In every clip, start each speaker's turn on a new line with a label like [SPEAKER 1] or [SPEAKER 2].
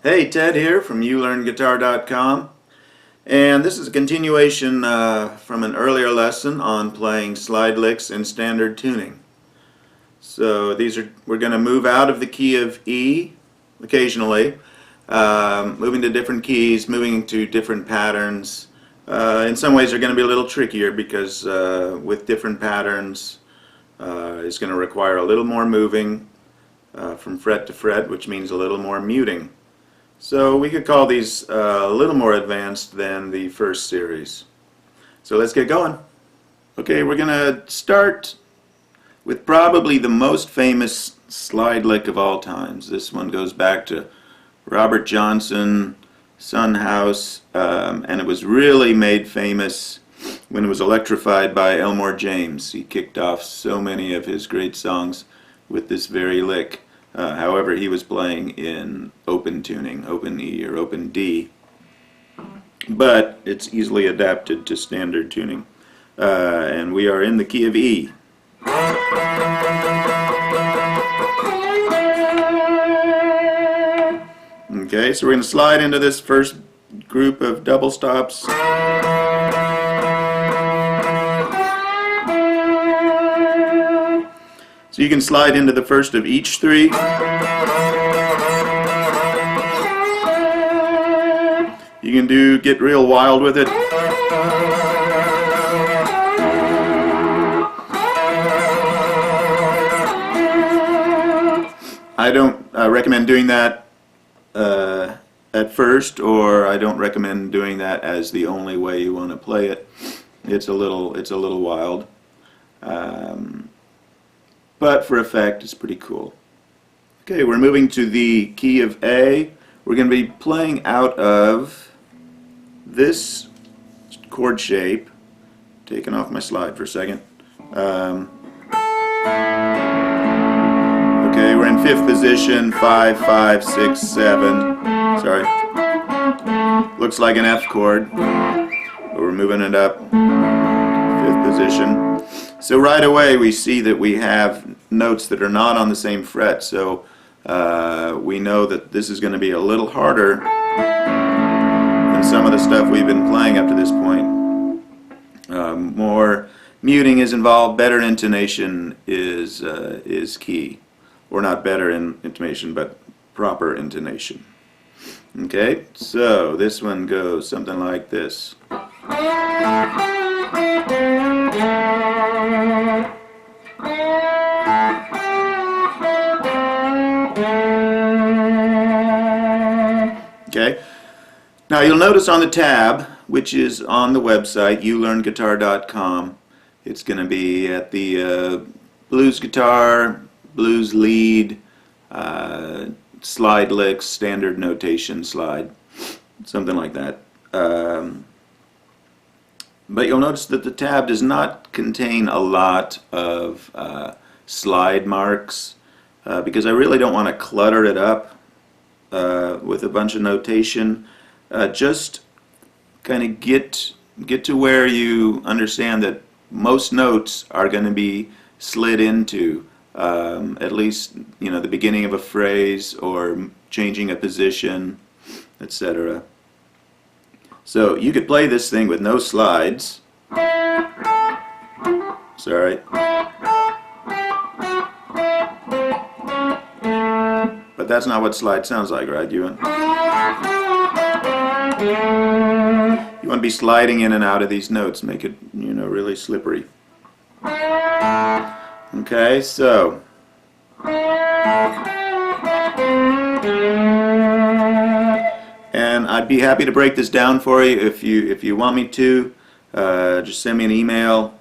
[SPEAKER 1] Hey, Ted here from YouLearnGuitar.com, and this is a continuation from an earlier lesson on playing slide licks in standard tuning. So we're going to move out of the key of E occasionally, moving to different keys, moving to different patterns. In some ways they're going to be a little trickier because with different patterns it's going to require a little more moving from fret to fret, which means a little more muting. So we could call these a little more advanced than the first series. So let's get going. Okay, we're going to start with probably the most famous slide lick of all times. This one goes back to Robert Johnson, Son House, and it was really made famous when it was electrified by Elmore James. He kicked off so many of his great songs with this very lick. However, he was playing in open tuning, open E or open D, but it's easily adapted to standard tuning. And we are in the key of E. Okay, so we're going to slide into this first group of double stops. So you can slide into the first of each three. You can get real wild with it. I don't recommend doing that at first, or I don't recommend doing that as the only way you want to play it. It's a little wild. But for effect, it's pretty cool. Okay, we're moving to the key of A. We're going to be playing out of this chord shape. Taking off my slide for a second. Okay, we're in 5th position, 5, 5, 6, 7. Sorry. Looks like an F chord, but we're moving it up. 5th position. So right away we see that we have notes that are not on the same fret, so we know that this is going to be a little harder than some of the stuff we've been playing up to this point. More muting is involved, better intonation is key. Or not better intonation, but proper intonation. Okay, so this one goes something like this. Okay. Now you'll notice on the tab, which is on the website, YouLearnGuitar.com, it's going to be at the blues guitar, blues lead, slide licks, standard notation slide, something like that. But you'll notice that the tab does not contain a lot of slide marks because I really don't want to clutter it up with a bunch of notation. Just kind of get to where you understand that most notes are going to be slid into at least the beginning of a phrase or changing a position, etc. So you could play this thing with no slides. Sorry. But that's not what slide sounds like, right? You want to be sliding in and out of these notes, make it, really slippery. Okay, so and I'd be happy to break this down for you if you want me to. Just send me an email.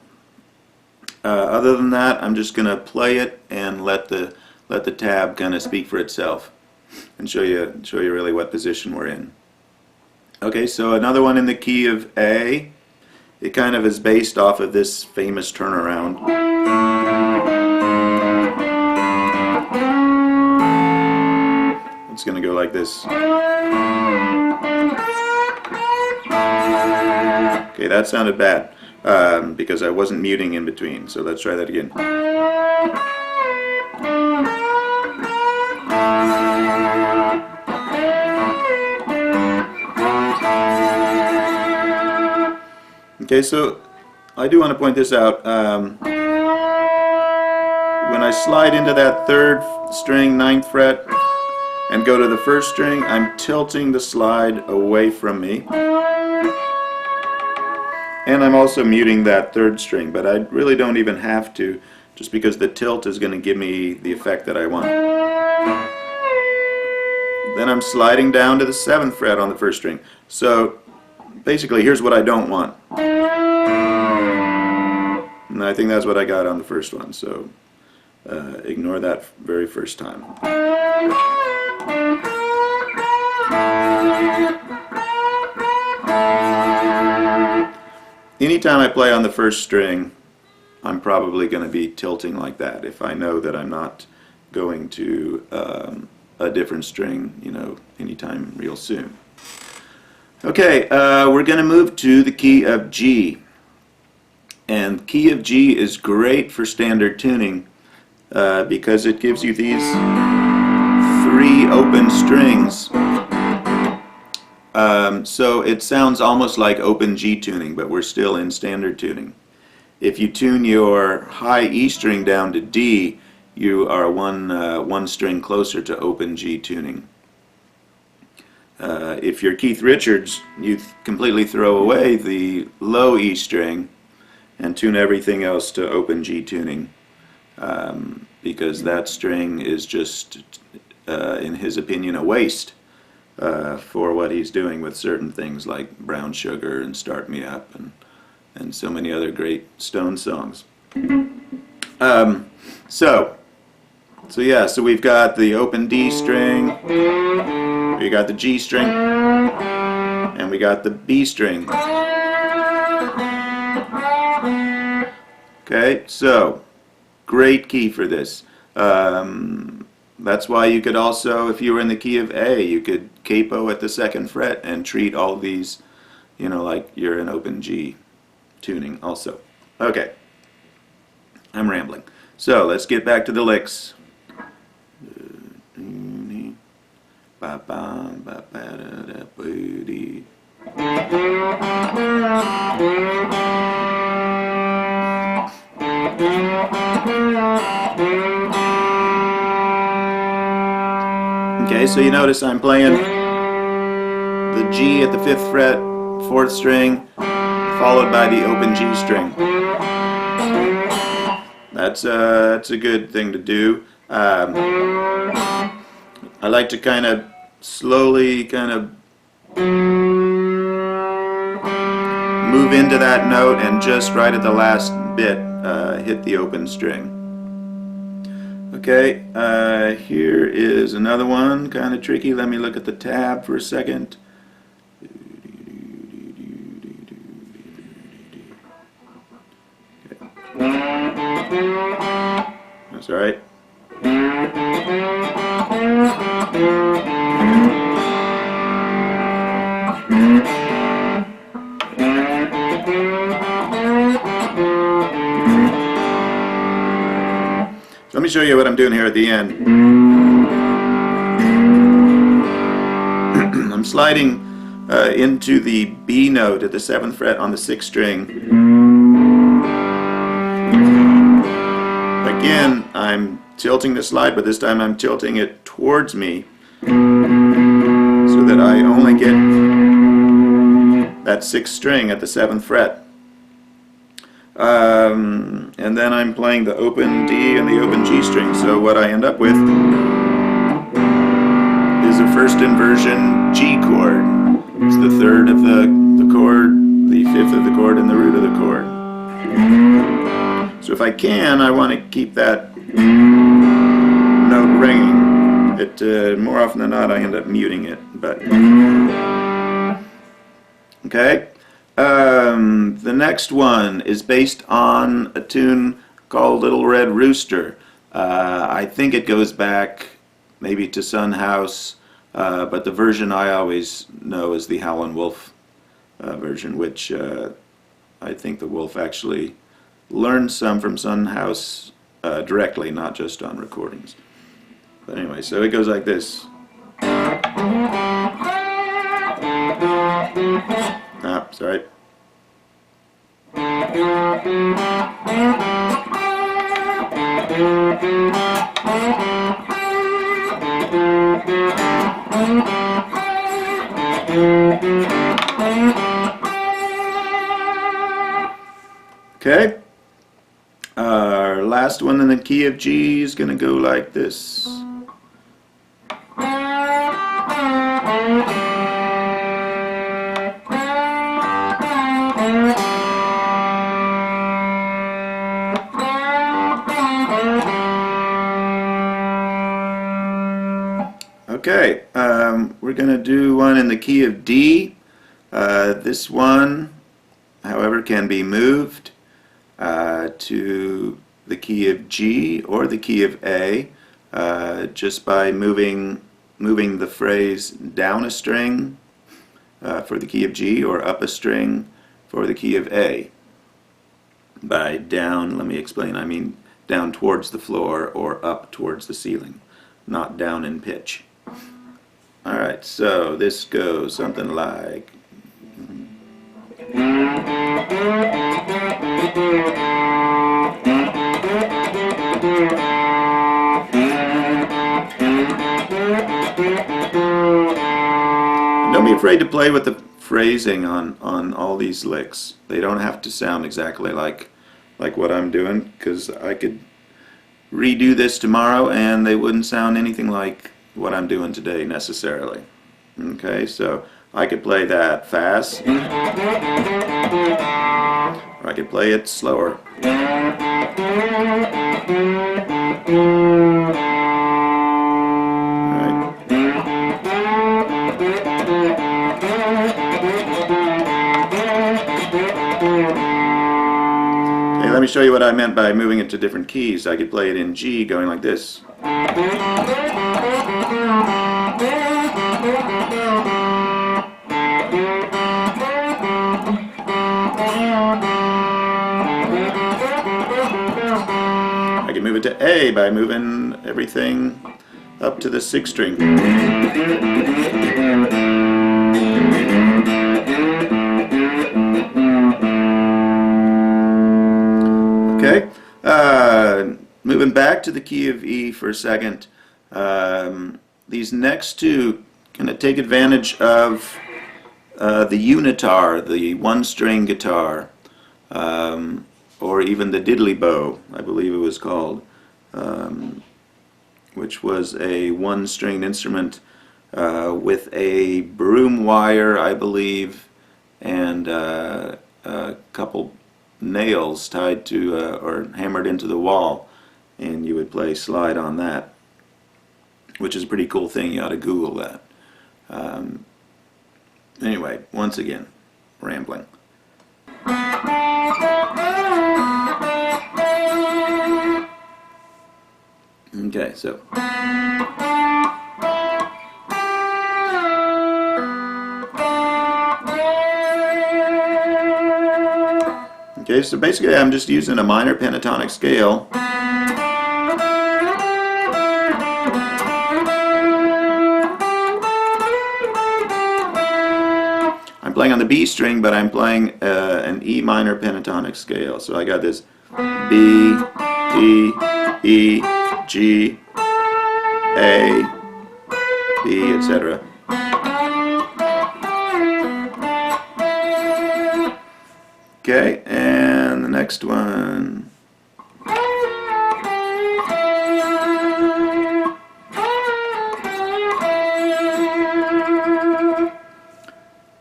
[SPEAKER 1] Other than that, I'm just going to play it and let the tab kind of speak for itself and show you really what position we're in. Okay, so another one in the key of A. It kind of is based off of this famous turnaround. It's going to go like this. Okay, that sounded bad because I wasn't muting in between, so let's try that again. Okay, so I do want to point this out. When I slide into that third string, 9th fret, and go to the first string, I'm tilting the slide away from me. And I'm also muting that third string, but I really don't even have to, just because the tilt is going to give me the effect that I want. Then I'm sliding down to the 7th fret on the first string. So basically, here's what I don't want. And I think that's what I got on the first one, so ignore that very first time. Anytime I play on the first string, I'm probably going to be tilting like that if I know that I'm not going to a different string, you know, anytime real soon. Okay, we're going to move to the key of G. And key of G is great for standard tuning because it gives you these 3 open strings. So it sounds almost like open G tuning, but we're still in standard tuning. If you tune your high E string down to D, you are one string closer to open G tuning. If you're Keith Richards, you completely throw away the low E string and tune everything else to open G tuning, because that string is just, in his opinion, a waste for what he's doing with certain things like Brown Sugar and Start Me Up and so many other great Stone songs. So we've got the open D string, we got the G string, and we got the B string. Okay, so great key for this. That's why you could also, if you were in the key of A, you could capo at the 2nd fret and treat all these, you know, like you're in open G tuning also. Okay, I'm rambling. So let's get back to the licks. Okay, so you notice I'm playing the G at the 5th fret, 4th string, followed by the open G string. That's a good thing to do. I like to kind of slowly move into that note and just right at the last bit hit the open string. Okay, here is another one, kind of tricky. Let me look at the tab for a second. That's all right. So let me show you what I'm doing here at the end. I'm sliding into the B note at the 7th fret on the 6th string. Again, I'm tilting the slide, but this time I'm tilting it towards me so that I only get that 6th string at the 7th fret. And then I'm playing the open D and the open G string. So what I end up with is a first inversion G chord. It's the 3rd of the chord, the 5th of the chord, and the root of the chord. So if I can, I want to keep that note ringing. More often than not, I end up muting it. But okay. The next one is based on a tune called Little Red Rooster. I think it goes back maybe to Son House, but the version I always know is the Howlin' Wolf version, which I think the Wolf actually learned some from Son House directly, not just on recordings. But anyway, so it goes like this. Sorry. Okay. Our last one in the key of G is going to go like this. Okay, we're going to do one in the key of D. This one, however, can be moved to the key of G or the key of A just by moving the phrase down a string for the key of G or up a string for the key of A. By down, let me explain, I mean down towards the floor or up towards the ceiling, not down in pitch. Alright, so this goes something like don't be afraid to play with the phrasing on all these licks. They don't have to sound exactly like what I'm doing, because I could redo this tomorrow and they wouldn't sound anything like what I'm doing today necessarily. Okay, so I could play that fast, or I could play it slower. Okay, let me show you what I meant by moving it to different keys. I could play it in G going like this. I can move it to A by moving everything up to the 6th string. Okay, moving back to the key of E for a second. These next two kind of take advantage of the unitar, the one-string guitar, or even the diddly bow, I believe it was called, which was a one-stringed instrument with a broom wire, I believe, and a couple nails tied to or hammered into the wall, and you would play slide on that, which is a pretty cool thing. You ought to Google that. Anyway, once again, rambling. Okay, so okay, so basically I'm just using a minor pentatonic scale. I'm playing on the B string, but I'm playing an E minor pentatonic scale. So I got this B, D, E, G, A, B, etc. Okay, and the next one.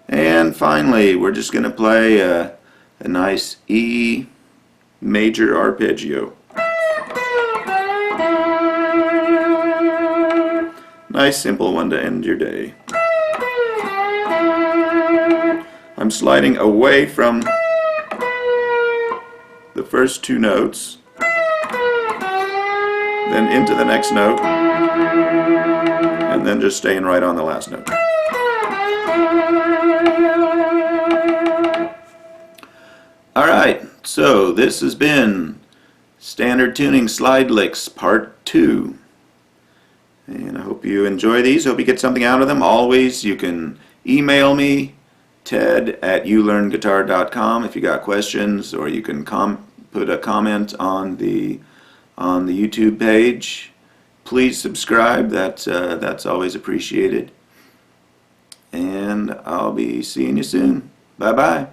[SPEAKER 1] And finally, we're just going to play a nice E major arpeggio. Nice simple one to end your day. I'm sliding away from the first two notes, then into the next note, and then just staying right on the last note. Alright, so this has been Standard Tuning Slide Licks Part 2. And I hope you enjoy these. Hope you get something out of them. Always, you can email me, ted@youlearnguitar.com if you got questions, or you can put a comment on the YouTube page. Please subscribe. That's always appreciated. And I'll be seeing you soon. Bye bye.